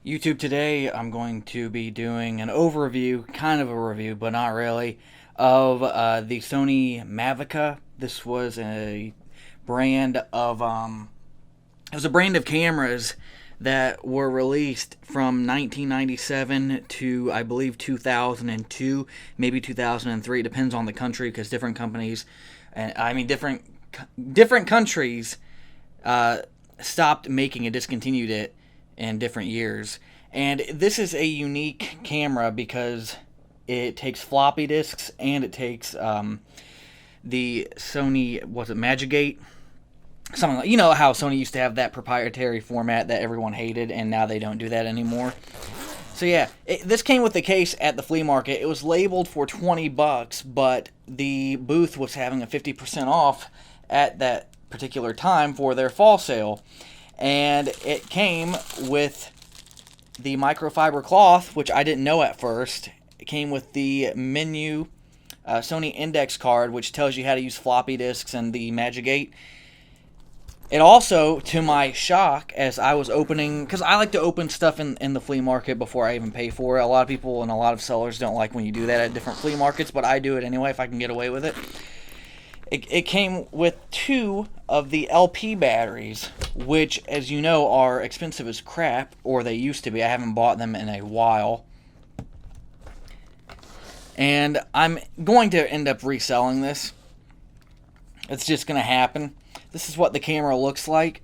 YouTube. Today I'm going to be doing an overview, kind of a review, but not really, of the Sony Mavica. This was a brand of it was a brand of cameras that were released from 1997 to I believe 2002, maybe 2003. It depends on the country because different companies, and I mean different countries, stopped making it, discontinued it in different years. And this is a unique camera because it takes floppy disks and it takes the Sony, was it Magigate? Something like, you know how Sony used to have that proprietary format that everyone hated, and now they don't do that anymore. So yeah, this came with the case at the flea market. It was labeled for $20, but the booth was having a 50% off at that particular time for their fall sale. And it came with the microfiber cloth, which I didn't know at first. It came with the menu Sony index card, which tells you how to use floppy disks and the Magigate. It also, to my shock, as I was opening, because I like to open stuff in the flea market before I even pay for it. A lot of people and a lot of sellers don't like when you do that at different flea markets, but I do it anyway if I can get away with it. It came with 2 of the LP batteries, which, as you know, are expensive as crap, or they used to be. I haven't bought them in a while. And I'm going to end up reselling this. It's just going to happen. This is what the camera looks like.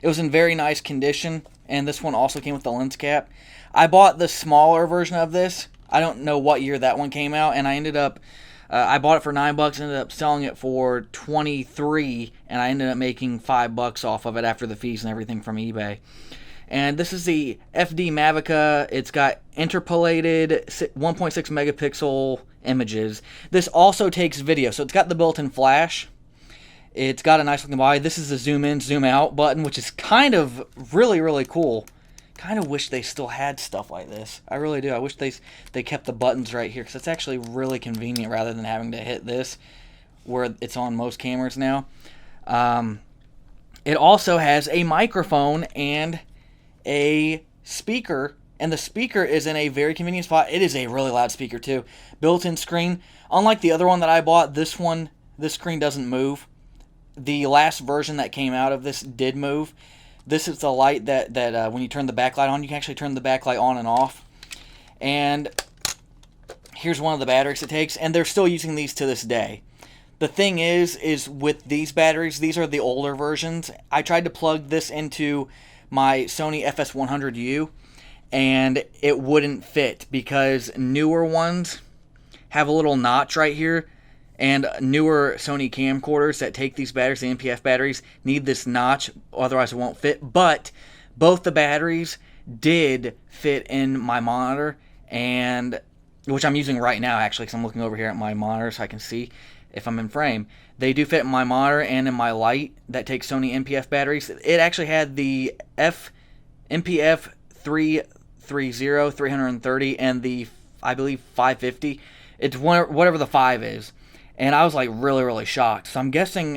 It was in very nice condition, and this one also came with the lens cap. I bought the smaller version of this. I don't know what year that one came out, and I ended up... I bought it for $9, ended up selling it for $23, and I ended up making $5 off of it after the fees and everything from eBay. And this is the FD Mavica. It's got interpolated 1.6 megapixel images. This also takes video, so it's got the built-in flash. It's got a nice looking body. This is the zoom in, zoom out button, which is kind of really, really cool. Kind of wish they still had stuff like this. I really do. I wish they kept the buttons right here, because it's actually really convenient rather than having to hit this where it's on most cameras now. It also has a microphone and a speaker, and the speaker is in a very convenient spot. It is a really loud speaker too. Built-in screen. Unlike the other one that I bought, this screen doesn't move. The last version that came out of this did move. This is the light that when you turn the backlight on, you can actually turn the backlight on and off. And here's one of the batteries it takes, and they're still using these to this day. The thing is with these batteries, these are the older versions. I tried to plug this into my Sony FS100U, and it wouldn't fit because newer ones have a little notch right here. And newer Sony camcorders that take these batteries, the NPF batteries, need this notch, otherwise it won't fit. But both the batteries did fit in my monitor, and which I'm using right now, actually, because I'm looking over here at my monitor so I can see if I'm in frame. They do fit in my monitor and in my light that takes Sony NPF batteries. It actually had the NPF 330, and the, I believe, 550. It's whatever the 5 is. And I was like really, really shocked. So I'm guessing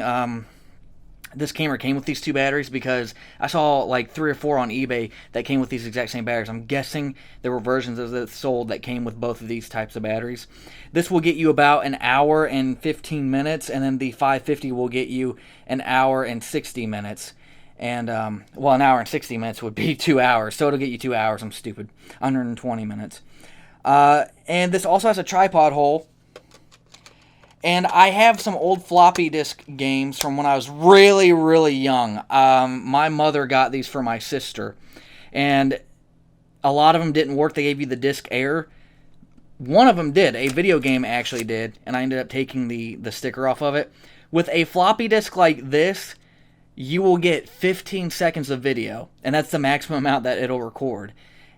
this camera came with these 2 batteries because I saw like 3 or 4 on eBay that came with these exact same batteries. I'm guessing there were versions of this sold that came with both of these types of batteries. This will get you about an hour and 15 minutes, and then the 550 will get you an hour and 60 minutes. And, well, an hour and 60 minutes would be 2 hours. So it'll get you 2 hours. I'm stupid. 120 minutes. And this also has a tripod hole. And I have some old floppy disk games from when I was really, really young. My mother got these for my sister. And a lot of them didn't work. They gave you the disk error. One of them did. A video game actually did. And I ended up taking the sticker off of it. With a floppy disk like this, you will get 15 seconds of video. And that's the maximum amount that it'll record.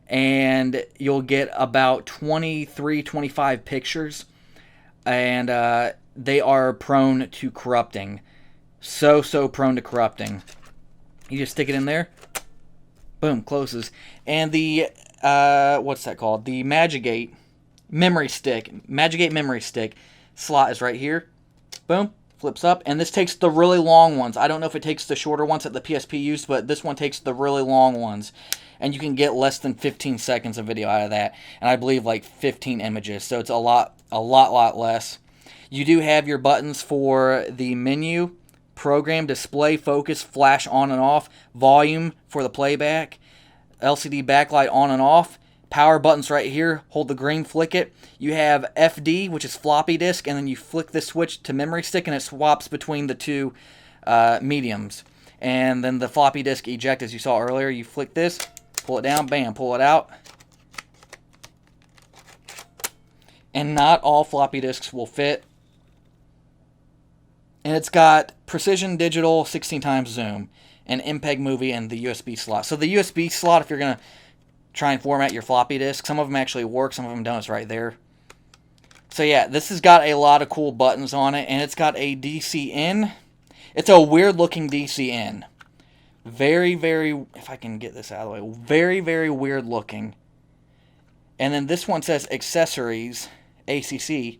And you'll get about 23, 25 pictures. And they are prone to corrupting. So prone to corrupting. You just stick it in there. Boom, closes. And the, what's that called? The Magigate memory stick. Magigate memory stick slot is right here. Boom, flips up. And this takes the really long ones. I don't know if it takes the shorter ones that the PSP used, but this one takes the really long ones. and you can get less than 15 seconds of video out of that, and I believe like 15 images, so it's a lot less. You do have your buttons for the menu, program, display, focus, flash on and off, volume for the playback, LCD backlight on and off, power buttons right here, hold the green, flick it. You have FD, which is floppy disk, and then you flick the switch to memory stick, and it swaps between the two mediums. And then the floppy disk eject, as you saw earlier, you flick this, pull it down, bam, pull it out. And not all floppy disks will fit. And it's got precision digital 16 times zoom, and MPEG movie, and the USB slot. So the USB slot, if you're going to try and format your floppy disk, some of them actually work, some of them don't. It's right there. So yeah, this has got a lot of cool buttons on it, and it's got a DC in. It's a weird looking DC in. Very, very, if I can get this out of the way, very, very weird looking. And then this one says accessories, ACC.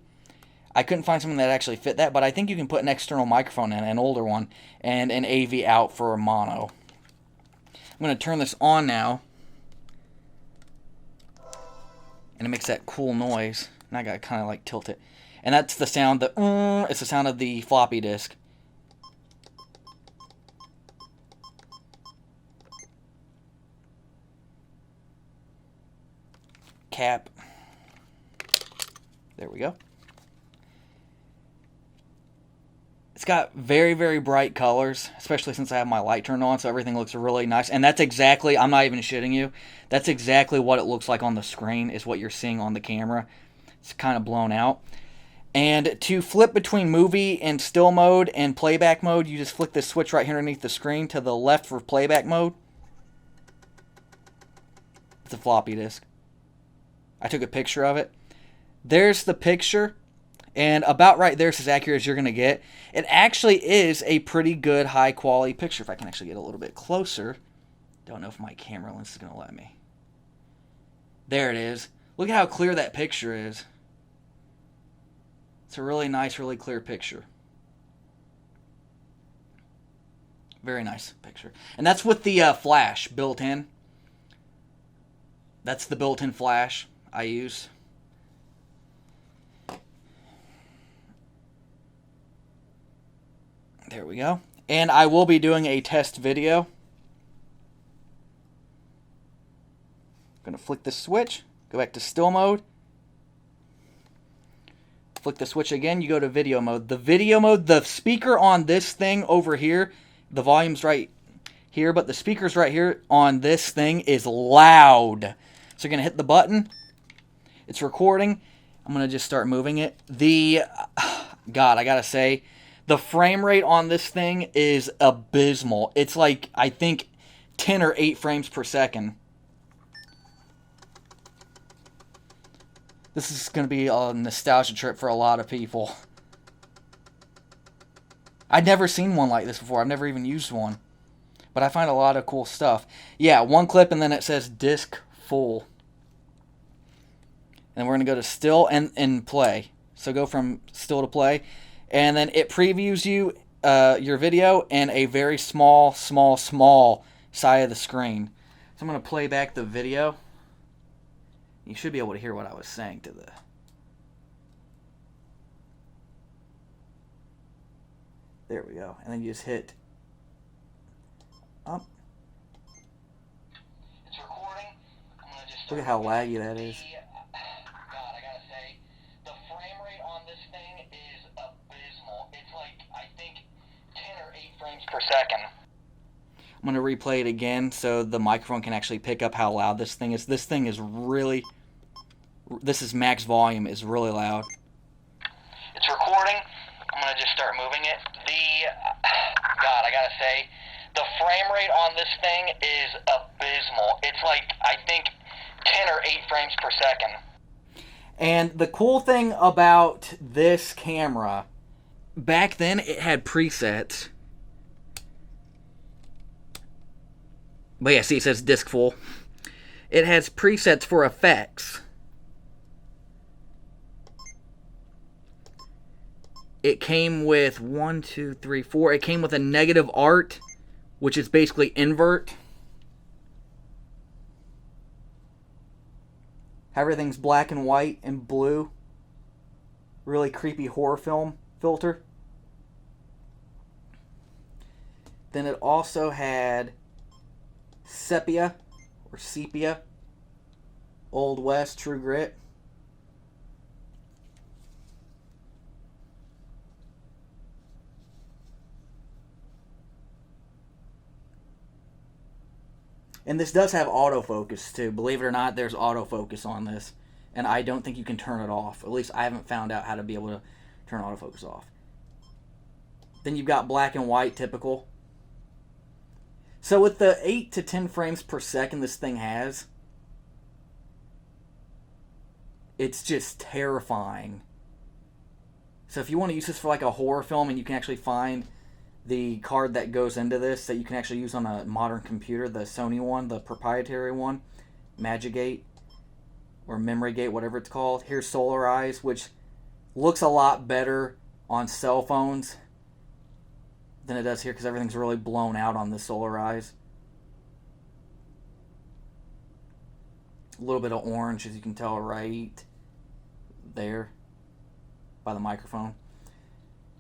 I couldn't find something that actually fit that, but I think you can put an external microphone in, an older one, and an AV out for a mono. I'm going to turn this on now. And it makes that cool noise. And I got to kind of like tilt it. And that's the sound, it's the sound of the floppy disk. Cap. There we go. It's got very, very bright colors, especially since I have my light turned on, so everything looks really nice. And that's exactly, I'm not even shitting you, that's exactly what it looks like on the screen, is what you're seeing on the camera. It's kind of blown out. And to flip between movie and still mode and playback mode, you just flick this switch right here underneath the screen to the left for playback mode. It's a floppy disk. I took a picture of it. There's the picture. And about right there is as accurate as you're going to get. It actually is a pretty good high quality picture. If I can actually get a little bit closer. Don't know if my camera lens is going to let me. There it is. Look at how clear that picture is. It's a really nice, really clear picture. Very nice picture. And that's with the flash built in. That's the built-in flash I use. There we go. And I will be doing a test video. I'm going to flick the switch, go back to still mode. Flick the switch again, you go to video mode. The video mode, the speaker on this thing over here, the volume's right here, but the speakers right here on this thing is loud. So you're going to hit the button. It's recording. I'm going to just start moving it. God, I got to say, the frame rate on this thing is abysmal. It's like, I think, 10 or 8 frames per second. This is going to be a nostalgia trip for a lot of people. I'd never seen one like this before. I've never even used one. But I find a lot of cool stuff. Yeah, one clip and then it says disc full. And we're going to go to still and play. So go from still to play. And then it previews you your video in a very small side of the screen. So I'm going to play back the video. You should be able to hear what I was saying to the... There we go. And then you just hit up. It's recording. Look at how laggy that is. God, I gotta say, the frame rate on this thing is abysmal. It's like, I think, 10 or 8 frames per second. I'm going to replay it again so the microphone can actually pick up how loud this thing is. This thing is really... This is max volume, is really loud. It's recording. I'm going to just start moving it. God, I gotta say, the frame rate on this thing is abysmal. It's like, I think, 10 or 8 frames per second. And the cool thing about this camera, back then it had presets. But yeah, see, it says disc full. It has presets for effects. It came with 1, 2, 3, 4. It came with a negative art, which is basically invert. Everything's black and white and blue. Really creepy horror film filter. Then it also had sepia or sepia, Old West, True Grit. And this does have autofocus too. Believe it or not, there's autofocus on this. And I don't think you can turn it off. At least I haven't found out how to be able to turn autofocus off. Then you've got black and white, typical. So with the 8 to 10 frames per second this thing has, it's just terrifying. So if you want to use this for like a horror film and you can actually find the card that goes into this that you can actually use on a modern computer, the Sony one, the proprietary one, Magigate or Memory Gate, whatever it's called. Here's Solar Eyes, which looks a lot better on cell phones than it does here because everything's really blown out on the Solar Eyes. A little bit of orange, as you can tell right there by the microphone.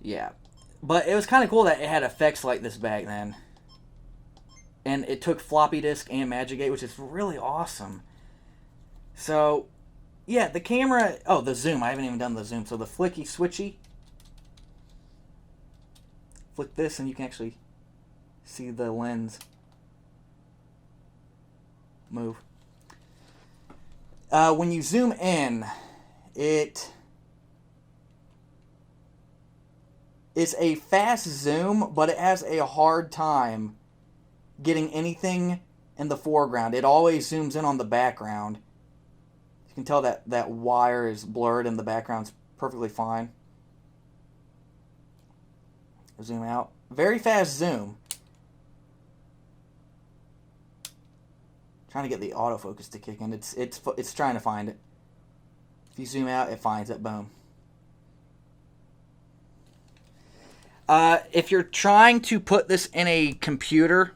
Yeah. But it was kind of cool that it had effects like this back then. And it took floppy disk and Magigate, which is really awesome. So, yeah, the camera... Oh, the zoom. I haven't even done the zoom. So the flicky switchy. Flick this and you can actually see the lens move. When you zoom in, it is a fast zoom, but it has a hard time getting anything in the foreground. It always zooms in on the background. You can tell that that wire is blurred and the background's perfectly fine. Zoom out. Very fast zoom. Trying to get the autofocus to kick in. It's trying to find it. If you zoom out, it finds it. Boom. If you're trying to put this in a computer,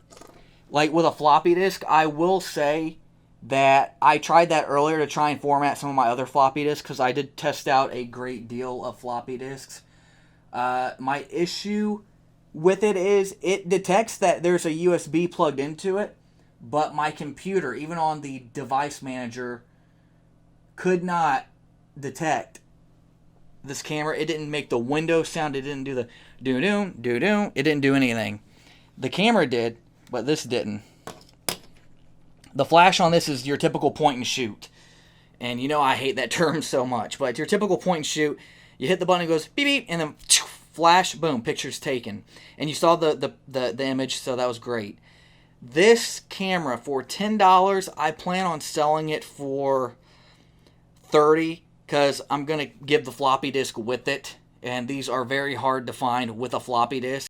like with a floppy disk, I will say that I tried that earlier to try and format some of my other floppy disks because I did test out a great deal of floppy disks. My issue with it is it detects that there's a USB plugged into it, but my computer, even on the device manager, could not detect this camera. It didn't make the Windows sound. It didn't do the doo-doo, doo-doo. It didn't do anything. The camera did, but this didn't. The flash on this is your typical point and shoot. And you know I hate that term so much, but your typical point and shoot, you hit the button, it goes beep beep, and then flash, boom, picture's taken. And you saw the image, so that was great. This camera for $10, I plan on selling it for $30 because I'm going to give the floppy disk with it. And these are very hard to find with a floppy disk.